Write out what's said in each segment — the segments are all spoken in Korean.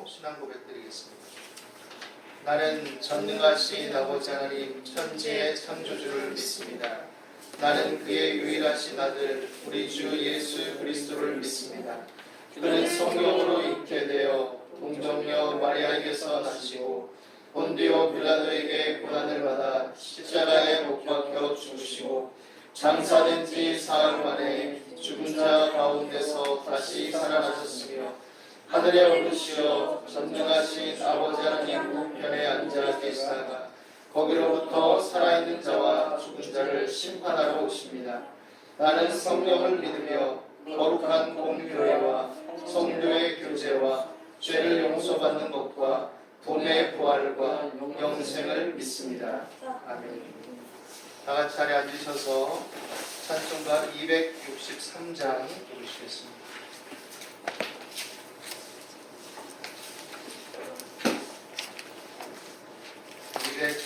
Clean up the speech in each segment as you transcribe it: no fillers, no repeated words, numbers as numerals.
신앙 고백드리겠습니다. 나는 전능하신 아버지 하나님 천지의 창조주를 믿습니다. 나는 그의 유일하신 아들 우리 주 예수 그리스도를 믿습니다. 그는 성령으로 잉태되어 동정녀 마리아에게서 나시고 본디오 빌라도에게 고난을 받아 십자가에 못 박혀 죽으시고 장사된 지 사흘 만에 죽은 자 가운데서 다시 살아나셨으며 하늘에 오르시어 전능하신 아버지 하나님 우편에 앉아 계시다가 거기로부터 살아있는 자와 죽은 자를 심판하러 오십니다. 나는 성령을 믿으며 거룩한 공교회와 성도의 교제와 죄를 용서받는 것과 돈의 부활과 영생을 믿습니다. 아멘. 다 같이 자리에 앉으셔서 찬송가 263장 부르시겠습니다.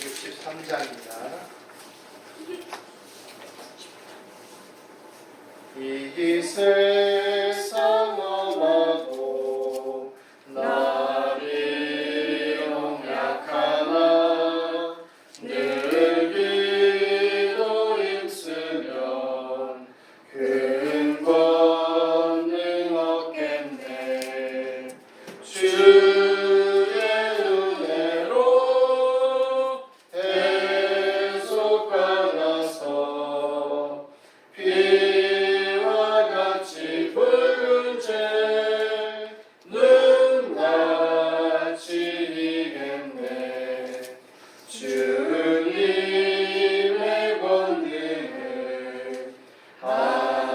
263장입니다. 이 세상 엄하고 나를 용약하나 늘 기도 힘쓰면 큰 권능 얻겠네. 주의 은혜로 해속받아서 피와 같이 붉은 죄는 같이 이겠네. 주님의 권능을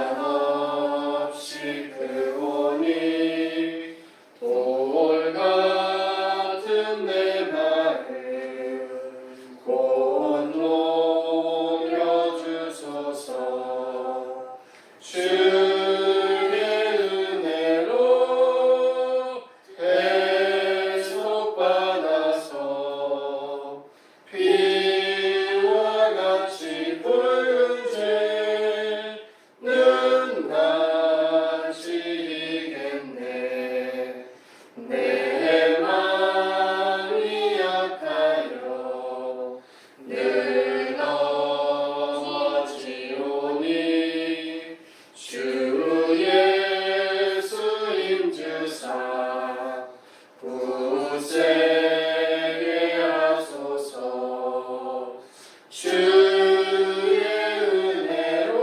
한없이 크오니 돌 같은 내 마음 곧 녹여주소서. 주의 은혜로 해속받아서 피와 같이 붉은 죄는 같이 이겠네. 내 마음이 약하여 늘 넘어지오니 주 예수 임주사 굳세게 하소서. 주의 은혜로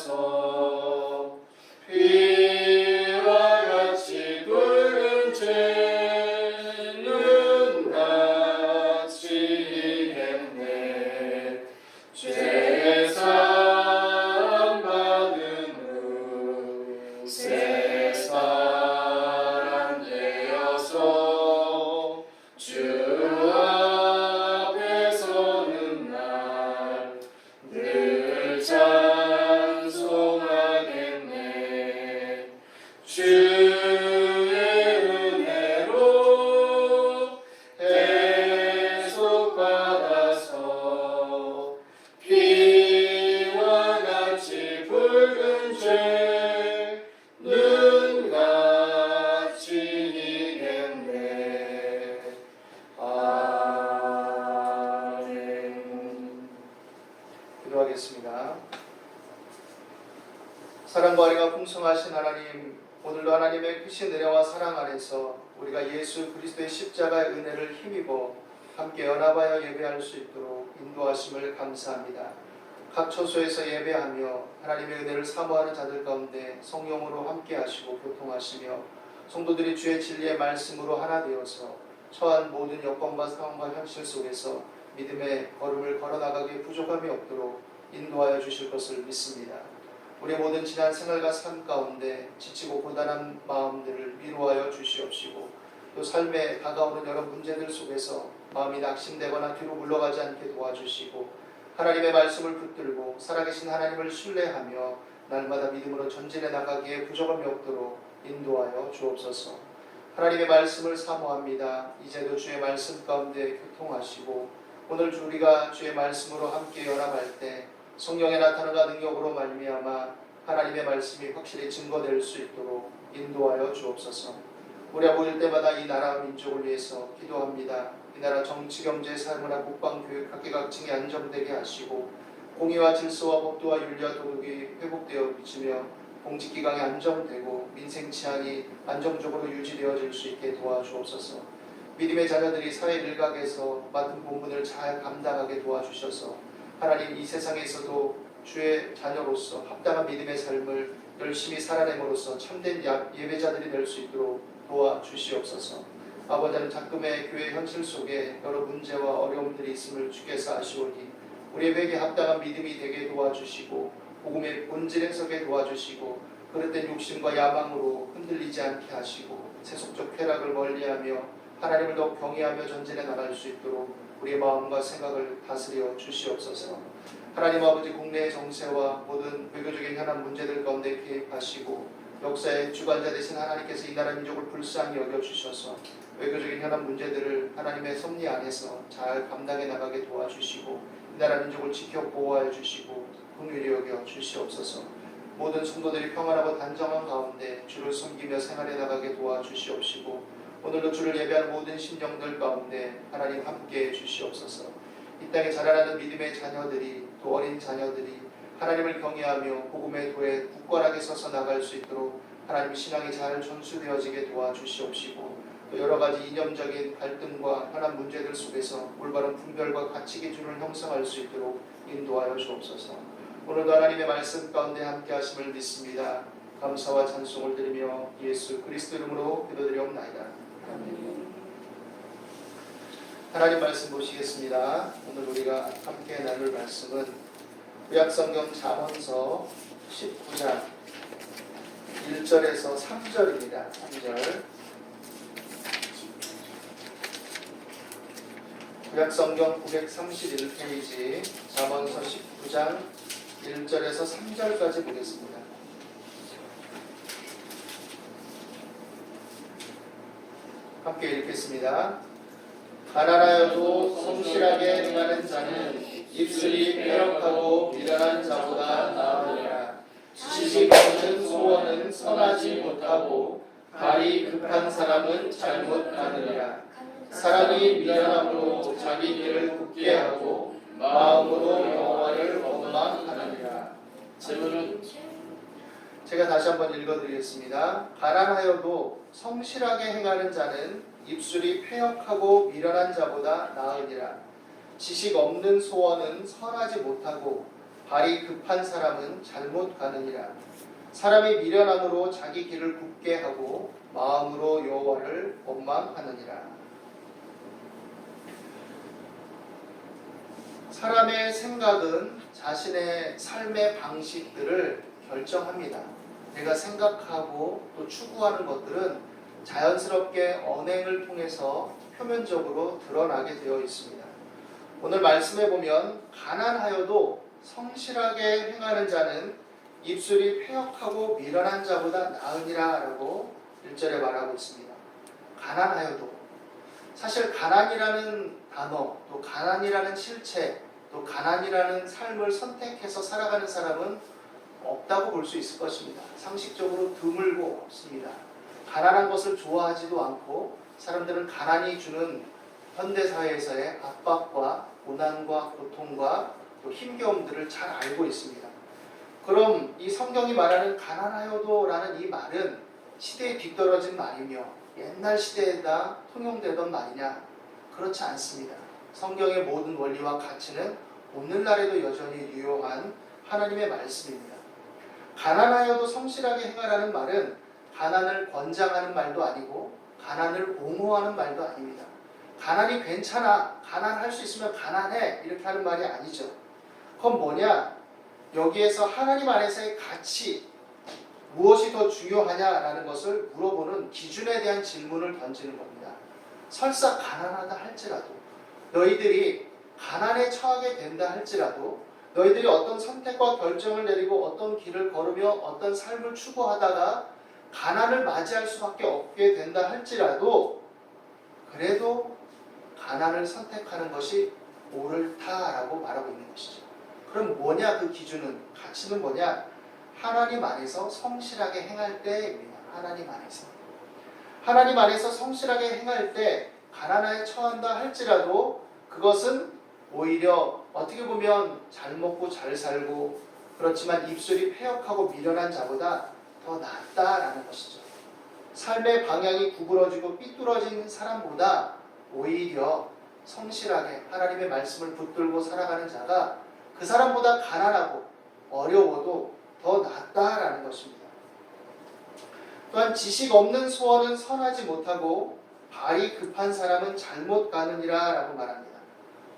해속받아서 피와 같이 붉은 죄는 같이 이겠네. 죄 사함 받은 후 새 사람 되어서 주 앞에 서는 날 늘 찬송하겠네. 주의 은혜로 해속받아서 피와 같이 붉은 죄는 같이 이겠네. 아멘. 기도하겠습니다. 사랑과 은혜가 풍성하신 하나님, 오늘도 하나님의 크신 은혜와 사랑 안에서 우리가 예수 그리스도의 십자가의 은혜를 힘입어 함께 연합하여 예배할 수 있도록 인도하심을 감사합니다. 각 처소에서 예배하며 하나님의 은혜를 사모하는 자들 가운데 성령으로 함께 하시고 교통하시며 성도들이 주의 진리의 말씀으로 하나 되어서 처한 모든 여건과 상황과 현실 속에서 믿음의 걸음을 걸어나가기에 부족함이 없도록 인도하여 주실 것을 믿습니다. 우리 모든 지난 생활과 삶 가운데 지치고 고단한 마음들을 위로하여 주시옵시고 또 삶에 다가오는 여러 문제들 속에서 마음이 낙심되거나 뒤로 물러가지 않게 도와주시고 하나님의 말씀을 붙들고 살아계신 하나님을 신뢰하며 날마다 믿음으로 전진해 나가기에 부족함이 없도록 인도하여 주옵소서. 하나님의 말씀을 사모합니다. 이제도 주의 말씀 가운데 교통하시고 오늘 우리가 주의 말씀으로 함께 연합할 때 성령의 나타남과 능력으로 말미암아 하나님의 말씀이 확실히 증거될 수 있도록 인도하여 주옵소서. 우리가 모일 때마다 이 나라 민족을 위해서 기도합니다. 이 나라 정치, 경제, 사회문화, 국방, 교육, 각계각층이 안정되게 하시고 공의와 질서와 법도와 윤리와 도덕이 회복되어 비치며 공직기강이 안정되고 민생 치안이 안정적으로 유지되어질 수 있게 도와주옵소서. 믿음의 자녀들이 사회 일각에서 맡은 본분을 잘 감당하게 도와주셔서 하나님 이 세상에서도 주의 자녀로서 합당한 믿음의 삶을 열심히 살아냄으로써 참된 예배자들이 될 수 있도록 도와주시옵소서. 아버지 하나님, 작금의 교회 현실 속에 여러 문제와 어려움들이 있음을 주께서 아시오니 우리의 회개에 합당한 믿음이 되게 도와주시고 복음의 본질 해석에 도와주시고 그릇된 욕심과 야망으로 흔들리지 않게 하시고 세속적 쾌락을 멀리하며 하나님을 더욱 경외하며 전진해 나갈 수 있도록 우리의 마음과 생각을 다스려 주시옵소서. 하나님 아버지, 국내의 정세와 모든 외교적인 현안 문제들 가운데 개입하시고 역사의 주관자 되신 하나님께서 이 나라 민족을 불쌍히 여겨주셔서 외교적인 현안 문제들을 하나님의 섭리 안에서 잘 감당해 나가게 도와주시고 이 나라 민족을 지켜 보호하여 주시고 긍휼히 여겨 주시옵소서. 모든 성도들이 평안하고 단정한 가운데 주를 섬기며 생활해 나가게 도와주시옵시고 오늘도 주를 예배하는 모든 심령들 가운데 하나님 함께해 주시옵소서. 이 땅에 자라나는 믿음의 자녀들이 또 어린 자녀들이 하나님을 경외하며 복음의 도에 굳건하게 서서 나갈 수 있도록 하나님 신앙이 잘 전수되어지게 도와주시옵시고 또 여러 가지 이념적인 갈등과 현안 문제들 속에서 올바른 분별과 가치 기준을 형성할 수 있도록 인도하여 주옵소서. 오늘도 하나님의 말씀 가운데 함께 하심을 믿습니다. 감사와 찬송을 드리며 예수 그리스도 이름으로 기도드리옵나이다. 하나님 말씀 보시겠습니다. 오늘 우리가 함께 나눌 말씀은 구약성경 잠언서 19장 1절에서 3절입니다. 3절. 구약성경 931페이지 잠언서 19장 1절에서 3절까지 보겠습니다. 함께 읽겠습니다. 가난하여도 성실하게 행하는 자는 입술이 패역하고 미련한 자보다 나으리라. 지식 없는 소원은 선하지 못하고 발이 급한 사람은 잘못 가느니라. 사람이 미련함으로 자기 길을 굳게 하고 마음으로 여호와를 원망하느니라. 제가 다시 한번 읽어드리겠습니다. 가난하여도 성실하게 행하는 자는 입술이 패역하고 미련한 자보다 나으니라. 지식 없는 소원은 선하지 못하고 발이 급한 사람은 잘못 가느니라. 사람이 미련함으로 자기 길을 굳게 하고 마음으로 여호와를 원망하느니라. 사람의 생각은 자신의 삶의 방식들을 결정합니다. 내가 생각하고 또 추구하는 것들은 자연스럽게 언행을 통해서 표면적으로 드러나게 되어 있습니다. 오늘 말씀에 보면 가난하여도 성실하게 행하는 자는 입술이 패역하고 미련한 자보다 나으니라 라고 1절에 말하고 있습니다. 가난하여도, 사실 가난이라는 단어, 또 가난이라는 실체, 또 가난이라는 삶을 선택해서 살아가는 사람은 없다고 볼 수 있을 것입니다. 상식적으로 드물고 없습니다. 가난한 것을 좋아하지도 않고 사람들은 가난이 주는 현대사회에서의 압박과 고난과 고통과 또 힘겨움들을 잘 알고 있습니다. 그럼 이 성경이 말하는 가난하여도 라는 이 말은 시대에 뒤떨어진 말이며 옛날 시대에다 통용되던 말이냐? 그렇지 않습니다. 성경의 모든 원리와 가치는 오늘날에도 여전히 유용한 하나님의 말씀입니다. 가난하여도 성실하게 행하라는 말은 가난을 권장하는 말도 아니고 가난을 옹호하는 말도 아닙니다. 가난이 괜찮아, 가난할 수 있으면 가난해, 이렇게 하는 말이 아니죠. 그건 뭐냐? 여기에서 하나님 안에서의 가치, 무엇이 더 중요하냐라는 것을 물어보는 기준에 대한 질문을 던지는 겁니다. 설사 가난하다 할지라도, 너희들이 가난에 처하게 된다 할지라도, 너희들이 어떤 선택과 결정을 내리고 어떤 길을 걸으며 어떤 삶을 추구하다가 가난을 맞이할 수밖에 없게 된다 할지라도 그래도 가난을 선택하는 것이 옳다라고 말하고 있는 것이죠. 그럼 뭐냐 그 기준은? 가치는 뭐냐? 하나님 안에서 성실하게 행할 때입니다. 하나님 안에서 성실하게 행할 때 가난에 처한다 할지라도 그것은 오히려 어떻게 보면 잘 먹고 잘 살고 그렇지만 입술이 패역하고 미련한 자보다 더 낫다라는 것이죠. 삶의 방향이 구부러지고 삐뚤어진 사람보다 오히려 성실하게 하나님의 말씀을 붙들고 살아가는 자가 그 사람보다 가난하고 어려워도 더 낫다라는 것입니다. 또한 지식 없는 소원은 선하지 못하고 발이 급한 사람은 잘못 가느니라 라고 말합니다.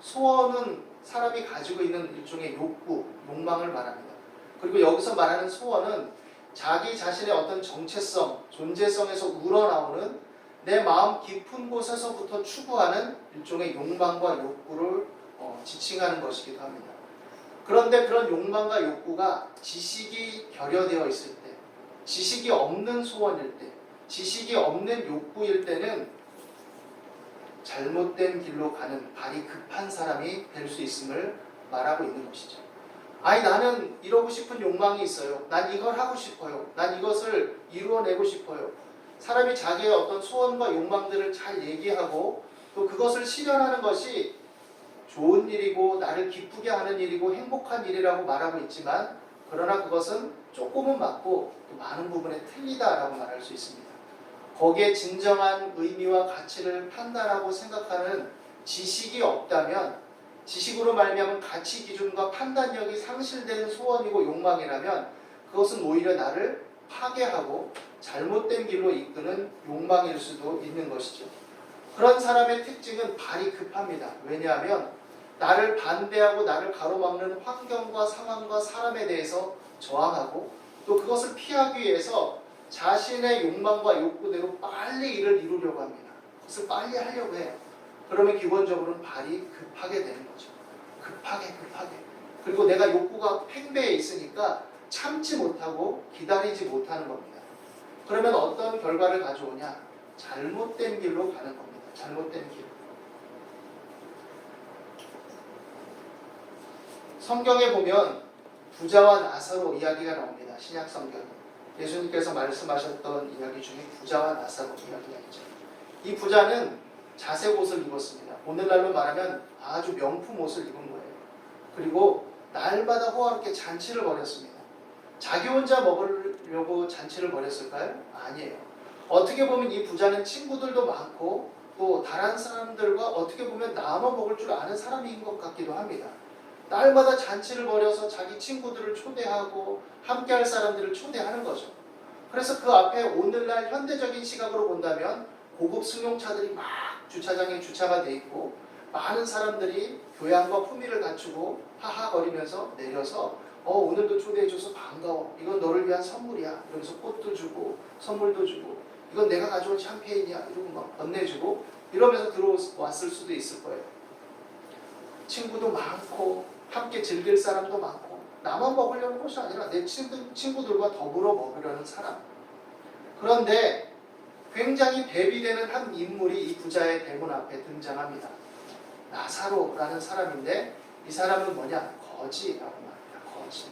소원은 사람이 가지고 있는 일종의 욕구, 욕망을 말합니다. 그리고 여기서 말하는 소원은 자기 자신의 어떤 정체성, 존재성에서 우러나오는 내 마음 깊은 곳에서부터 추구하는 일종의 욕망과 욕구를 지칭하는 것이기도 합니다. 그런데 그런 욕망과 욕구가 지식이 결여되어 있을 때, 지식이 없는 소원일 때, 지식이 없는 욕구일 때는 잘못된 길로 가는 발이 급한 사람이 될 수 있음을 말하고 있는 것이죠. 아니 나는 이러고 싶은 욕망이 있어요. 난 이걸 하고 싶어요. 난 이것을 이루어내고 싶어요. 사람이 자기의 어떤 소원과 욕망들을 잘 얘기하고 또 그것을 실현하는 것이 좋은 일이고 나를 기쁘게 하는 일이고 행복한 일이라고 말하고 있지만 그러나 그것은 조금은 맞고 또 많은 부분에 틀리다라고 말할 수 있습니다. 거기에 진정한 의미와 가치를 판단하고 생각하는 지식이 없다면 지식으로 말미암은 가치 기준과 판단력이 상실되는 소원이고 욕망이라면 그것은 오히려 나를 파괴하고 잘못된 길로 이끄는 욕망일 수도 있는 것이죠. 그런 사람의 특징은 발이 급합니다. 왜냐하면 나를 반대하고 나를 가로막는 환경과 상황과 사람에 대해서 저항하고 또 그것을 피하기 위해서 자신의 욕망과 욕구대로 빨리 일을 이루려고 합니다. 그것을 빨리 하려고 해요. 그러면 기본적으로는 발이 급하게 되는 거죠. 급하게. 그리고 내가 욕구가 팽배해 있으니까 참지 못하고 기다리지 못하는 겁니다. 그러면 어떤 결과를 가져오냐? 잘못된 길로 가는 겁니다. 잘못된 길. 성경에 보면 부자와 나사로 이야기가 나옵니다. 신약 성경에. 예수님께서 말씀하셨던 이야기 중에 부자와 나사로 이야기가 있죠. 이 부자는 자색 옷을 입었습니다. 오늘날로 말하면 아주 명품 옷을 입은 거예요. 그리고 날마다 호화롭게 잔치를 벌였습니다. 자기 혼자 먹으려고 잔치를 벌였을까요? 아니에요. 어떻게 보면 이 부자는 친구들도 많고 또 다른 사람들과 어떻게 보면 나눠 먹을 줄 아는 사람인 것 같기도 합니다. 날마다 잔치를 벌여서 자기 친구들을 초대하고 함께할 사람들을 초대하는 거죠. 그래서 그 앞에 오늘날 현대적인 시각으로 본다면 고급 승용차들이 막 주차장에 주차가 돼 있고 많은 사람들이 교양과 품위를 갖추고 하하거리면서 내려서 오늘도 초대해줘서 반가워. 이건 너를 위한 선물이야. 이러면서 꽃도 주고 선물도 주고 이건 내가 가져온 샴페인이야. 이러고 막 건네주고 이러면서 들어왔을 수도 있을 거예요. 친구도 많고 함께 즐길 사람도 많고 나만 먹으려는 것이 아니라 내 친구들과 더불어 먹으려는 사람. 그런데 굉장히 대비되는 한 인물이 이 부자의 대문 앞에 등장합니다. 나사로라는 사람인데 이 사람은 뭐냐? 거지라고 말합니다.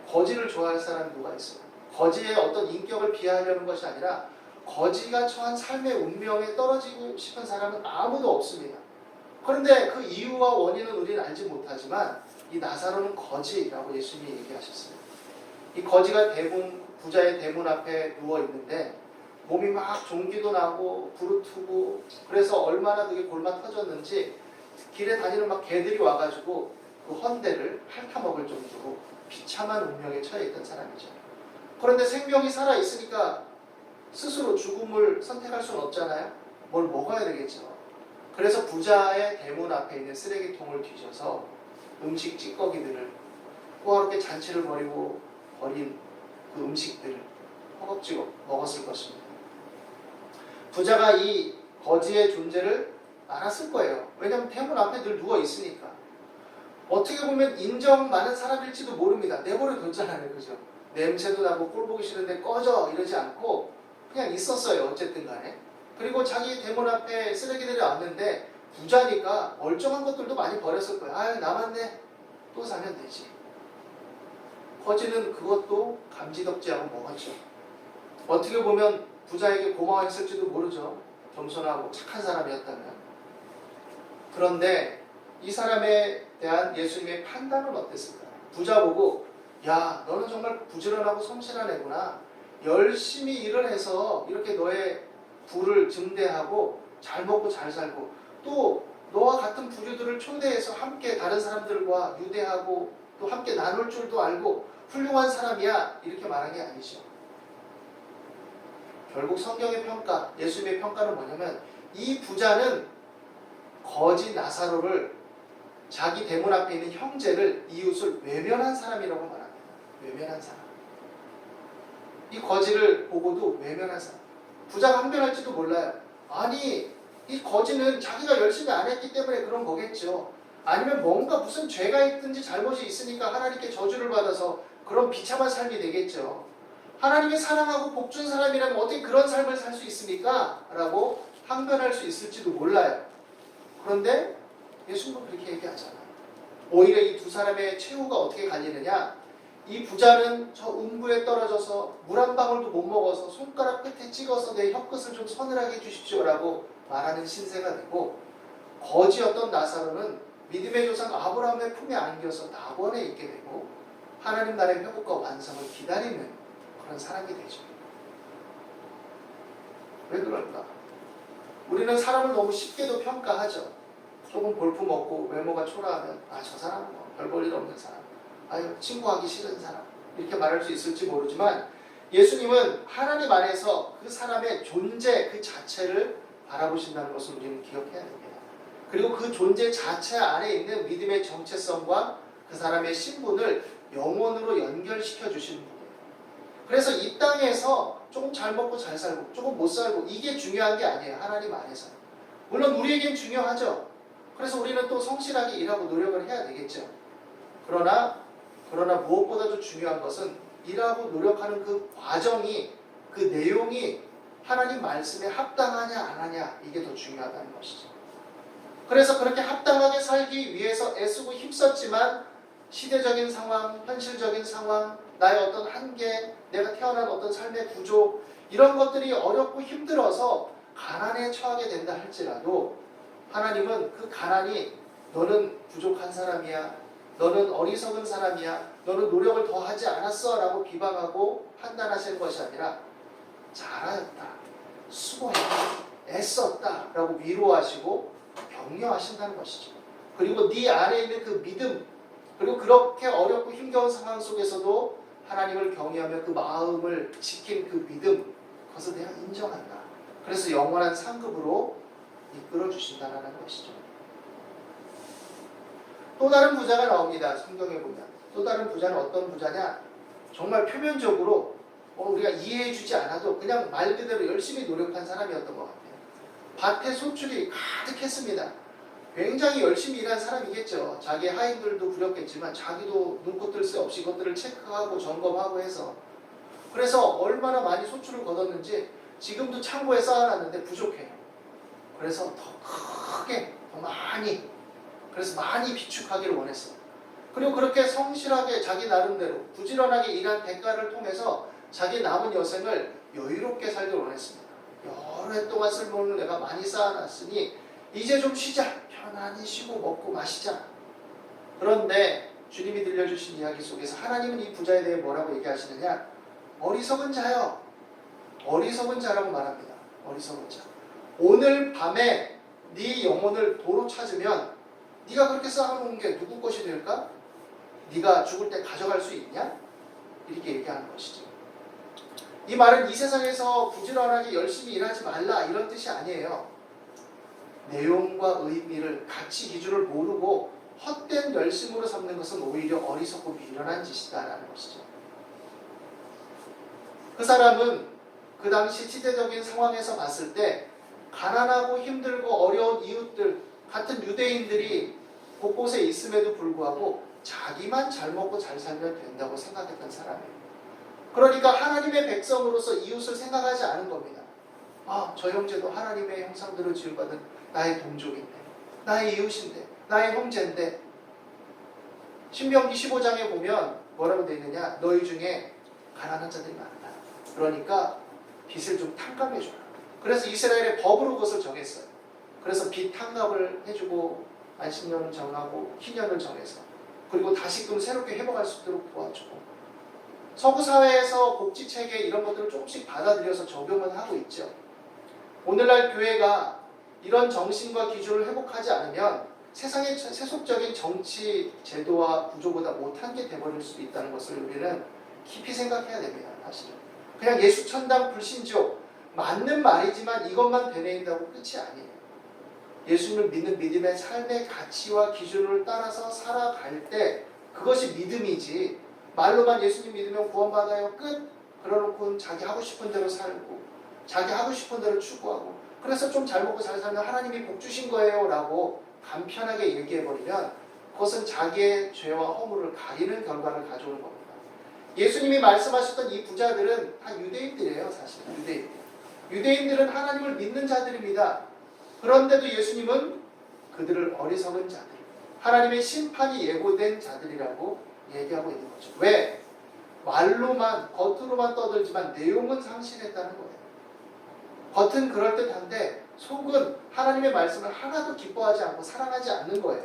거지를 좋아할 사람이 누가 있어요? 거지의 어떤 인격을 비하하려는 것이 아니라 거지가 처한 삶의 운명에 떨어지고 싶은 사람은 아무도 없습니다. 그런데 그 이유와 원인은 우리는 알지 못하지만 이 나사로는 거지라고 예수님이 얘기하셨습니다. 이 거지가 부자의 대문 앞에 누워 있는데 몸이 막 종기도 나고 부르트고 그래서 얼마나 그게 골마 터졌는지 길에 다니는 막 개들이 와가지고 그 헌대를 핥아먹을 정도로 비참한 운명에 처해 있던 사람이죠. 그런데 생명이 살아있으니까 스스로 죽음을 선택할 수는 없잖아요. 뭘 먹어야 되겠죠. 그래서 부자의 대문 앞에 있는 쓰레기통을 뒤져서 음식 찌꺼기들을 호화롭게 잔치를 벌이고 버린 그 음식들을 허겁지겁 먹었을 것입니다. 부자가 이 거지의 존재를 알았을 거예요. 왜냐하면 대문 앞에 늘 누워 있으니까. 어떻게 보면 인정 많은 사람일지도 모릅니다. 내버려 뒀잖아요. 그죠? 냄새도 나고 꼴 보기 싫은데 꺼져 이러지 않고 그냥 있었어요. 어쨌든 간에. 그리고 자기 대문 앞에 쓰레기들이 왔는데 부자니까 멀쩡한 것들도 많이 버렸을 거예요. 아유 남았네. 또 사면 되지. 거지는 그것도 감지덕지하고 먹었죠. 어떻게 보면 부자에게 고마워했을지도 모르죠. 겸손하고 착한 사람이었다면. 그런데 이 사람에 대한 예수님의 판단은 어땠을까요? 부자 보고 야, 너는 정말 부지런하고 성실한 애구나. 열심히 일을 해서 이렇게 너의 부를 증대하고 잘 먹고 잘 살고 또 너와 같은 부류들을 초대해서 함께 다른 사람들과 유대하고 또 함께 나눌 줄도 알고 훌륭한 사람이야. 이렇게 말한 게 아니죠. 결국 성경의 평가, 예수님의 평가는 뭐냐면 이 부자는 거지 나사로를 자기 대문 앞에 있는 형제를 이웃을 외면한 사람이라고 말합니다. 외면한 사람. 이 거지를 보고도 외면한 사람. 부자가 항변할지도 몰라요. 아니 이 거지는 자기가 열심히 안 했기 때문에 그런 거겠죠. 아니면 뭔가 무슨 죄가 있든지 잘못이 있으니까 하나님께 저주를 받아서 그런 비참한 삶이 되겠죠. 하나님이 사랑하고 복준 사람이라면 어떻게 그런 삶을 살 수 있습니까? 라고 항변할 수 있을지도 몰라요. 그런데 예수님은 그렇게 얘기하잖아요. 오히려 이 두 사람의 최후가 어떻게 갈리느냐? 이 부자는 저 음부에 떨어져서 물 한 방울도 못 먹어서 손가락 끝에 찍어서 내 혀끝을 좀 서늘하게 해주십시오 라고 말하는 신세가 되고, 거지였던 나사로는 믿음의 조상 아브라함의 품에 안겨서 낙원에 있게 되고 하나님 나라의 회복과 완성을 기다리는 그런 사람이 되죠. 왜 그럴까? 우리는 사람을 너무 쉽게도 평가하죠. 조금 볼품없고 외모가 초라하면 저 사람은 별 볼 일 없는 사람, 친구하기 싫은 사람 이렇게 말할 수 있을지 모르지만 예수님은 하나님 안에서 그 사람의 존재 그 자체를 바라보신다는 것을 우리는 기억해야 됩니다. 그리고 그 존재 자체 안에 있는 믿음의 정체성과 그 사람의 신분을 영혼으로 연결시켜 주시는 분이에요. 그래서 이 땅에서 조금 잘 먹고 잘 살고 조금 못 살고 이게 중요한 게 아니에요. 하나님 안에서. 물론 우리에겐 중요하죠. 그래서 우리는 또 성실하게 일하고 노력을 해야 되겠죠. 그러나 무엇보다도 중요한 것은 일하고 노력하는 그 과정이, 그 내용이 하나님 말씀에 합당하냐 안 하냐, 이게 더 중요하다는 것이죠. 그래서 그렇게 합당하게 살기 위해서 애쓰고 힘썼지만 시대적인 상황, 현실적인 상황, 나의 어떤 한계, 내가 태어난 어떤 삶의 구조, 이런 것들이 어렵고 힘들어서 가난에 처하게 된다 할지라도 하나님은 그 가난이 너는 부족한 사람이야, 너는 어리석은 사람이야, 너는 노력을 더 하지 않았어 라고 비방하고 판단하시는 것이 아니라 잘하였다, 수고했다, 애썼다 라고 위로하시고 격려하신다는 것이죠. 그리고 네 안에 있는 그 믿음, 그리고 그렇게 어렵고 힘겨운 상황 속에서도 하나님을 경외하며 그 마음을 지킨 그 믿음, 그것을 내가 인정한다. 그래서 영원한 상급으로 이끌어 주신다는 것이죠. 또 다른 부자가 나옵니다. 성경에 보면. 또 다른 부자는 어떤 부자냐? 정말 표면적으로 우리가 이해해 주지 않아도 그냥 말 그대로 열심히 노력한 사람이었던 것 같아요. 밭에 소출이 가득했습니다. 굉장히 열심히 일한 사람이겠죠. 자기 하인들도 부렸겠지만 자기도 눈코 뜰 새 없이 이것들을 체크하고 점검하고 해서, 그래서 얼마나 많이 소출을 거뒀는지 지금도 창고에 쌓아놨는데 부족해요. 그래서 더 크게, 더 많이, 그래서 많이 비축하기를 원했어요. 그리고 그렇게 성실하게 자기 나름대로 부지런하게 일한 대가를 통해서 자기 남은 여생을 여유롭게 살기를 원했습니다. 여러 해 동안 쓸모없는 내가 많이 쌓아놨으니 이제 좀 쉬자. 편안히 쉬고 먹고 마시자. 그런데 주님이 들려주신 이야기 속에서 하나님은 이 부자에 대해 뭐라고 얘기하시느냐? 어리석은 자요. 어리석은 자라고 말합니다. 어리석은 자. 오늘 밤에 네 영혼을 도로 찾으면 네가 그렇게 쌓아놓은 게 누구 것이 될까? 네가 죽을 때 가져갈 수 있냐? 이렇게 얘기하는 것이죠. 이 말은 이 세상에서 부지런하게 열심히 일하지 말라 이런 뜻이 아니에요. 내용과 의미를, 가치 기준을 모르고 헛된 열심으로 삼는 것은 오히려 어리석고 미련한 짓이다라는 것이죠. 그 사람은 그 당시 시대적인 상황에서 봤을 때 가난하고 힘들고 어려운 이웃들, 같은 유대인들이 곳곳에 있음에도 불구하고 자기만 잘 먹고 잘 살면 된다고 생각했던 사람이에요. 그러니까 하나님의 백성으로서 이웃을 생각하지 않은 겁니다. 저 형제도 하나님의 형상대로 지음받은 나의 동족인데, 나의 이웃인데, 나의 형제인데. 신명기 15장에 보면 뭐라고 되어 있느냐? 너희 중에 가난한 자들이 많다. 그러니까 빚을 좀 탕감해줘라. 그래서 이스라엘의 법으로 그것을 정했어요. 그래서 빚 탕감을 해주고 안식년을 정하고 희년을 정해서 그리고 다시금 새롭게 회복할 수 있도록 도와주고 서구 사회에서 복지 체계 이런 것들을 조금씩 받아들여서 적용을 하고 있죠. 오늘날 교회가 이런 정신과 기준을 회복하지 않으면 세상의 세속적인 정치 제도와 구조보다 못한 게 돼버릴 수도 있다는 것을 우리는 깊이 생각해야 됩니다. 사실은 그냥 예수천당 불신족 맞는 말이지만 이것만 되뇌인다고 끝이 아니에요. 예수님을 믿는 믿음의 삶의 가치와 기준을 따라서 살아갈 때 그것이 믿음이지, 말로만 예수님 믿으면 구원받아요 끝 그러놓고 자기 하고 싶은 대로 살고 자기 하고 싶은 대로 추구하고 그래서 좀 잘 먹고 잘 살면 하나님이 복 주신 거예요 라고 간편하게 얘기해버리면 그것은 자기의 죄와 허물을 가리는 결과를 가져오는 겁니다. 예수님이 말씀하셨던 이 부자들은 다 유대인들이에요. 사실 유대인들은 하나님을 믿는 자들입니다. 그런데도 예수님은 그들을 어리석은 자들, 하나님의 심판이 예고된 자들이라고 얘기하고 있는 거죠. 왜? 말로만 겉으로만 떠들지만 내용은 상실했다는 거예요. 겉은 그럴듯한데 속은 하나님의 말씀을 하나도 기뻐하지 않고 사랑하지 않는 거예요.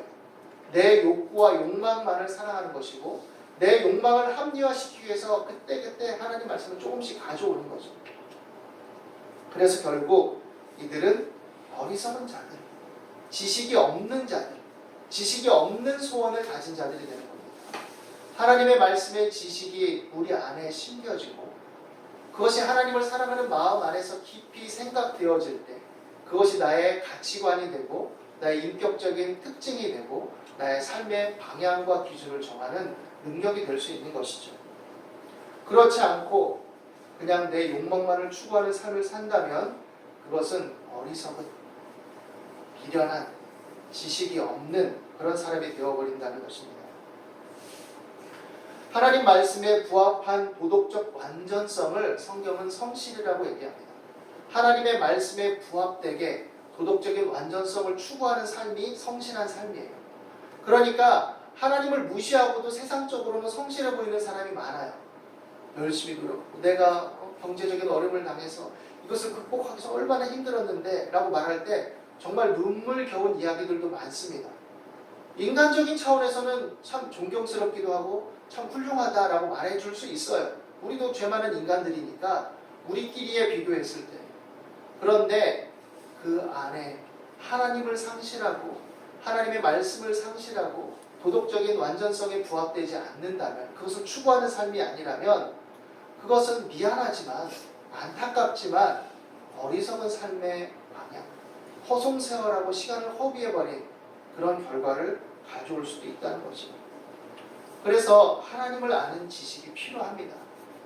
내 욕구와 욕망만을 사랑하는 것이고 내 욕망을 합리화시키기 위해서 그때그때 하나님 말씀을 조금씩 가져오는 거죠. 그래서 결국 이들은 어리석은 자들, 지식이 없는 자들, 지식이 없는 소원을 가진 자들이 되는 겁니다. 하나님의 말씀의 지식이 우리 안에 심겨지고 그것이 하나님을 사랑하는 마음 안에서 깊이 생각되어질 때 그것이 나의 가치관이 되고 나의 인격적인 특징이 되고 나의 삶의 방향과 기준을 정하는 능력이 될 수 있는 것이죠. 그렇지 않고 그냥 내 욕망만을 추구하는 삶을 산다면 그것은 어리석은, 비련한, 지식이 없는 그런 사람이 되어버린다는 것입니다. 하나님 말씀에 부합한 도덕적 완전성을 성경은 성실이라고 얘기합니다. 하나님의 말씀에 부합되게 도덕적인 완전성을 추구하는 삶이 성실한 삶이에요. 그러니까 하나님을 무시하고도 세상적으로는 성실해 보이는 사람이 많아요. 열심히 노력하고 내가 경제적인 어려움을 당해서 이것을 극복하기 위해서 얼마나 힘들었는데 라고 말할 때 정말 눈물겨운 이야기들도 많습니다. 인간적인 차원에서는 참 존경스럽기도 하고 참 훌륭하다라고 말해줄 수 있어요. 우리도 죄 많은 인간들이니까 우리끼리에 비교했을 때. 그런데 그 안에 하나님을 상실하고 하나님의 말씀을 상실하고 도덕적인 완전성에 부합되지 않는다면, 그것을 추구하는 삶이 아니라면 그것은 미안하지만 안타깝지만 어리석은 삶의 방향, 허송세월하고 시간을 허비해버린 그런 결과를 가져올 수도 있다는 것입니다. 그래서 하나님을 아는 지식이 필요합니다.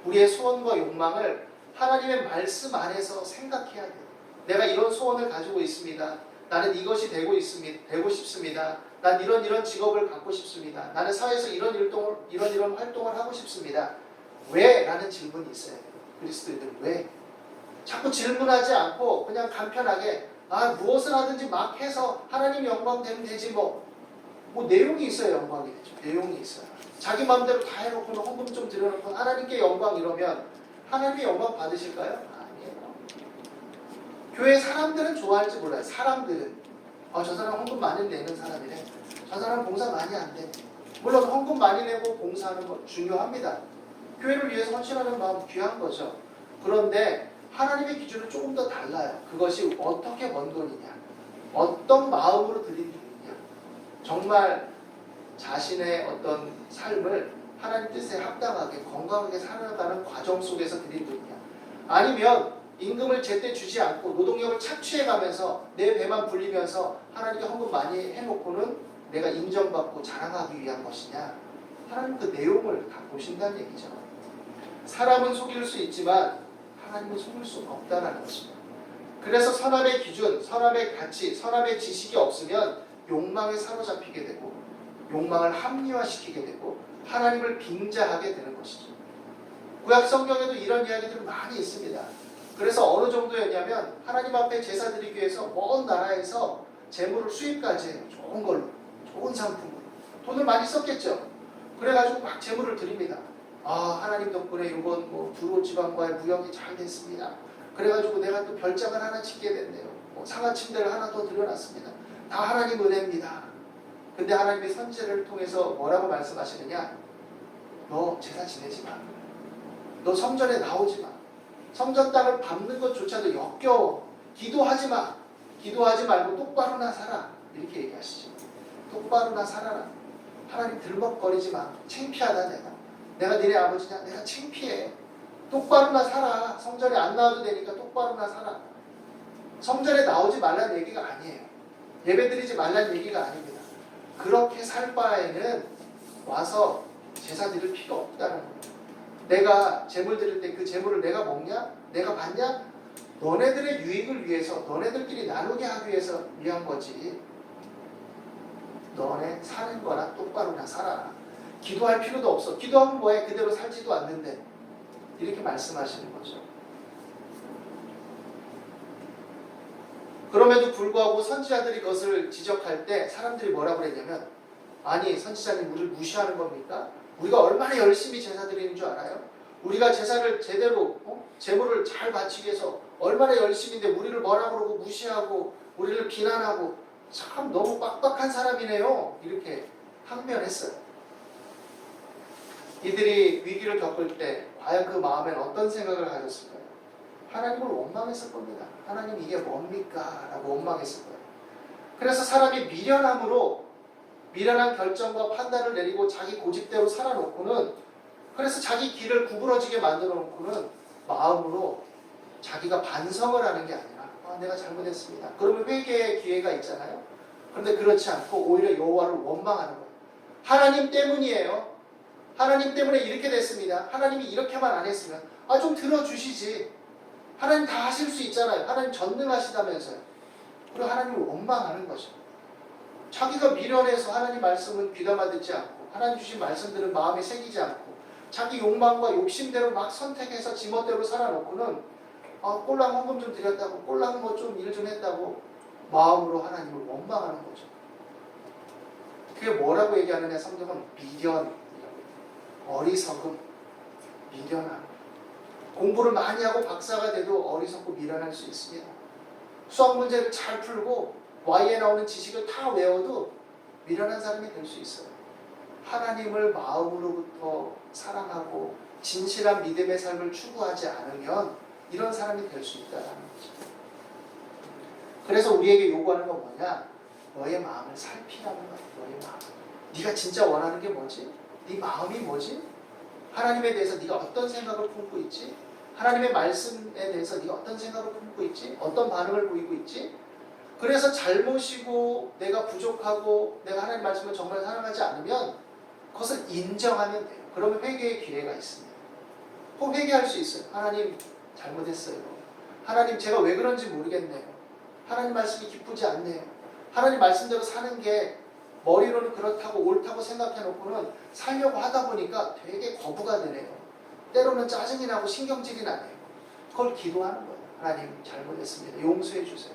우리의 소원과 욕망을 하나님의 말씀 안에서 생각해야 돼요. 내가 이런 소원을 가지고 있습니다. 나는 이것이 되고 싶습니다. 난 이런 직업을 갖고 싶습니다. 나는 사회에서 이런 활동을 하고 싶습니다. 왜? 라는 질문이 있어요. 그리스도인들은 왜? 자꾸 질문하지 않고 그냥 간편하게 무엇을 하든지 막 해서 하나님 영광 되면 되지 뭐 내용이 있어야 영광이 되죠. 내용이 있어요. 자기 마음대로 다 해놓고 헌금 좀 드려놓고 하나님께 영광 이러면 하나님께 영광 받으실까요? 아니에요. 교회 사람들은 좋아할지 몰라요. 사람들은 저 사람 헌금 많이 내는 사람이네. 저 사람 봉사 많이 안 돼. 물론 헌금 많이 내고 봉사하는 건 중요합니다. 교회를 위해서 헌신하는 마음 귀한 거죠. 그런데 하나님의 기준은 조금 더 달라요. 그것이 어떻게 번 돈이냐, 어떤 마음으로 드린 돈이냐, 정말 자신의 어떤 삶을 하나님 뜻에 합당하게 건강하게 살아가는 과정 속에서 드린 돈이냐, 아니면 임금을 제때 주지 않고 노동력을 착취해가면서 내 배만 불리면서 하나님께 헌금 많이 해놓고는 내가 인정받고 자랑하기 위한 것이냐, 하나님 그 내용을 다 보신다는 얘기죠. 사람은 속일 수 있지만 하나님은 속일 수 없다는 것입니다. 그래서 선함의 기준, 선함의 가치, 선함의 지식이 없으면 욕망에 사로잡히게 되고 욕망을 합리화시키게 되고 하나님을 빙자하게 되는 것이죠. 구약 성경에도 이런 이야기들이 많이 있습니다. 그래서 어느 정도였냐면 하나님 앞에 제사 드리기 위해서 먼 나라에서 재물을 수입까지 해요. 좋은 걸로, 좋은 상품으로. 돈을 많이 썼겠죠. 그래가지고 막 제물을 드립니다. 아, 하나님 덕분에 이번 두로 지방과의 무역이 잘 됐습니다. 그래가지고 내가 또 별장을 하나 짓게 됐네요. 상하 침대를 하나 더 들여놨습니다. 다 하나님 은혜입니다. 근데 하나님의 선지자를 통해서 뭐라고 말씀하시느냐? 너 제사 지내지 마. 너 성전에 나오지 마. 성전 땅을 밟는 것조차도 역겨워. 기도하지 마. 기도하지 말고 똑바로나 살아. 이렇게 얘기하시죠. 똑바로나 살아라. 하나님 들먹거리지 마. 창피하다 내가. 내가 니네 아버지냐? 내가 창피해. 똑바로나 살아. 성전에 안 나와도 되니까 똑바로나 살아. 성전에 나오지 말라는 얘기가 아니에요. 예배드리지 말라는 얘기가 아닙니다. 그렇게 살 바에는 와서 제사 드릴 필요 없다는 거예요. 내가 제물 드릴 때 그 제물을 내가 먹냐? 내가 받냐? 너네들의 유익을 위해서, 너네들끼리 나누게 하기 위해서 위한 거지. 너네 사는 거나 똑바로나 살아. 기도할 필요도 없어. 기도하면 뭐해? 그대로 살지도 않는데. 이렇게 말씀하시는 거죠. 그럼에도 불구하고 선지자들이 그것을 지적할 때 사람들이 뭐라고 그랬냐면, 아니 선지자님 우리를 무시하는 겁니까? 우리가 얼마나 열심히 제사 드리는 줄 알아요? 우리가 제사를 제대로 제물을 잘 바치기 위해서 얼마나 열심인데 우리를 뭐라 그러고 무시하고 우리를 비난하고 참 너무 빡빡한 사람이네요. 이렇게 항변했어요. 이들이 위기를 겪을 때 과연 그 마음엔 어떤 생각을 가졌을까요? 하나님을 원망했을 겁니다. 하나님 이게 뭡니까? 라고 원망했을 거예요. 그래서 사람이 미련한 결정과 판단을 내리고 자기 고집대로 살아놓고는, 그래서 자기 길을 구부러지게 만들어 놓고는 마음으로 자기가 반성을 하는 게 아니라 내가 잘못했습니다. 그러면 회개의 기회가 있잖아요. 그런데 그렇지 않고 오히려 여호와를 원망하는 거예요. 하나님 때문이에요. 하나님 때문에 이렇게 됐습니다. 하나님이 이렇게만 안 했으면 좀 들어주시지. 하나님 다 하실 수 있잖아요. 하나님 전능하시다면서요. 그리고 하나님을 원망하는 거죠. 자기가 미련해서 하나님 말씀은 귀담아 듣지 않고 하나님 주신 말씀들은 마음에 새기지 않고 자기 욕망과 욕심대로 막 선택해서 지멋대로 살아놓고는 꼴랑 헌금 좀 드렸다고, 꼴랑 뭐 좀 일 좀 했다고 마음으로 하나님을 원망하는 거죠. 그게 뭐라고 얘기하느냐? 성경은 미련, 어리석음, 미련함. 공부를 많이 하고 박사가 돼도 어리석고 미련할 수 있습니다. 수학 문제를 잘 풀고 Y에 나오는 지식을 다 외워도 미련한 사람이 될 수 있어요. 하나님을 마음으로부터 사랑하고 진실한 믿음의 삶을 추구하지 않으면 이런 사람이 될 수 있다는 거죠. 그래서 우리에게 요구하는 건 뭐냐? 너의 마음을 살피라는 거야. 너의 마음. 네가 진짜 원하는 게 뭐지? 네 마음이 뭐지? 하나님에 대해서 네가 어떤 생각을 품고 있지? 하나님의 말씀에 대해서 네가 어떤 생각을 품고 있지? 어떤 반응을 보이고 있지? 그래서 잘못이고 내가 부족하고 내가 하나님 말씀을 정말 사랑하지 않으면 그것을 인정하면 돼요. 그러면 회개의 기회가 있습니다. 꼭 회개할 수 있어요. 하나님 잘못했어요. 하나님 제가 왜 그런지 모르겠네요. 하나님 말씀이 기쁘지 않네요. 하나님 말씀대로 사는 게 머리로는 그렇다고 옳다고 생각해 놓고는 살려고 하다 보니까 되게 거부가 되네요. 때로는 짜증이 나고 신경질이 나네요. 그걸 기도하는 거예요. 하나님 잘못했습니다. 용서해 주세요.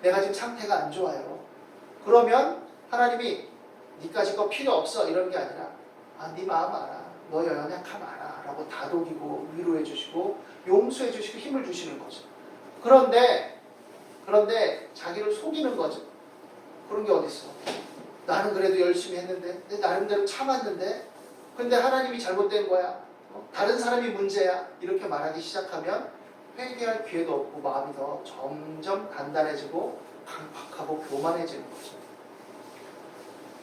내가 지금 상태가 안 좋아요. 그러면 하나님이 니까지 거 필요 없어 이런 게 아니라 네 마음 알아. 너 연약함 알아. 라고 다독이고 위로해 주시고 용서해 주시고 힘을 주시는 거죠. 그런데 자기를 속이는 거죠. 그런 게 어딨어. 나는 그래도 열심히 했는데 내 나름대로 참았는데 근데 하나님이 잘못된 거야. 다른 사람이 문제야. 이렇게 말하기 시작하면 회개할 기회도 없고 마음이 더 점점 단단해지고 강팍하고 교만해지는 거죠.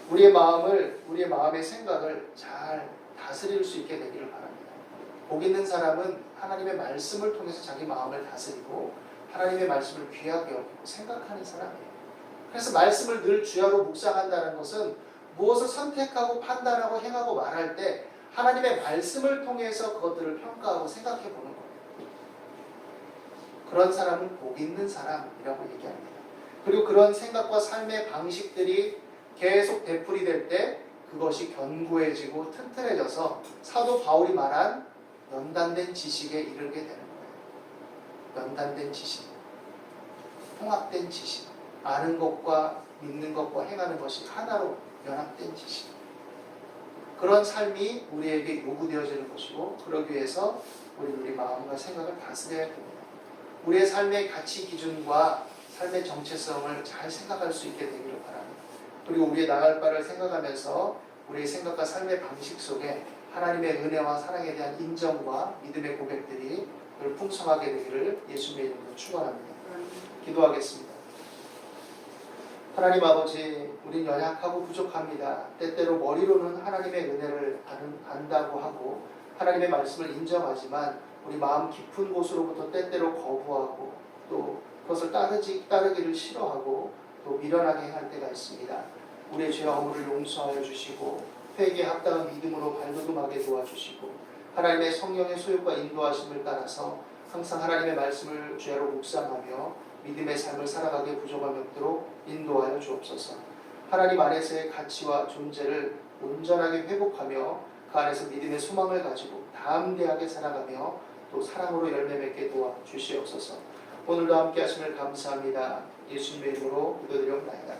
우리의 마음의 생각을 잘 다스릴 수 있게 되기를 바랍니다. 복 있는 사람은 하나님의 말씀을 통해서 자기 마음을 다스리고 하나님의 말씀을 귀하게 여기고 생각하는 사람이에요. 그래서 말씀을 늘 주야로 묵상한다는 것은 무엇을 선택하고 판단하고 행하고 말할 때 하나님의 말씀을 통해서 그것들을 평가하고 생각해 보는 거예요. 그런 사람은 복 있는 사람이라고 얘기합니다. 그리고 그런 생각과 삶의 방식들이 계속 되풀이될 때 그것이 견고해지고 튼튼해져서 사도 바울이 말한 연단된 지식에 이르게 되는 거예요. 연단된 지식, 통합된 지식, 아는 것과 믿는 것과 행하는 것이 하나로 연합된 지식. 그런 삶이 우리에게 요구되어지는 것이고, 그러기 위해서 우리 마음과 생각을 다스려야 됩니다. 우리의 삶의 가치 기준과 삶의 정체성을 잘 생각할 수 있게 되기를 바랍니다. 그리고 우리의 나갈 바를 생각하면서 우리의 생각과 삶의 방식 속에 하나님의 은혜와 사랑에 대한 인정과 믿음의 고백들이 늘 풍성하게 되기를 예수님의 이름으로 축원합니다. 기도하겠습니다. 하나님 아버지, 우린 연약하고 부족합니다. 때때로 머리로는 하나님의 은혜를 안다고 하고 하나님의 말씀을 인정하지만 우리 마음 깊은 곳으로부터 때때로 거부하고 또 그것을 따르기를 싫어하고 또 미련하게 행할 때가 있습니다. 우리의 죄와 허물을 용서하여 주시고 회개에 합당한 믿음으로 발돋움하게 도와주시고 하나님의 성령의 소욕과 인도하심을 따라서 항상 하나님의 말씀을 죄로 묵상하며 믿음의 삶을 살아가게 부족함이 없도록 인도하여 주옵소서. 하나님 안에서의 가치와 존재를 온전하게 회복하며 그 안에서 믿음의 소망을 가지고 담대하게 살아가며 또 사랑으로 열매 맺게 도와주시옵소서. 오늘도 함께 하심을 감사합니다. 예수님의 이름으로 기도드리옵나이다.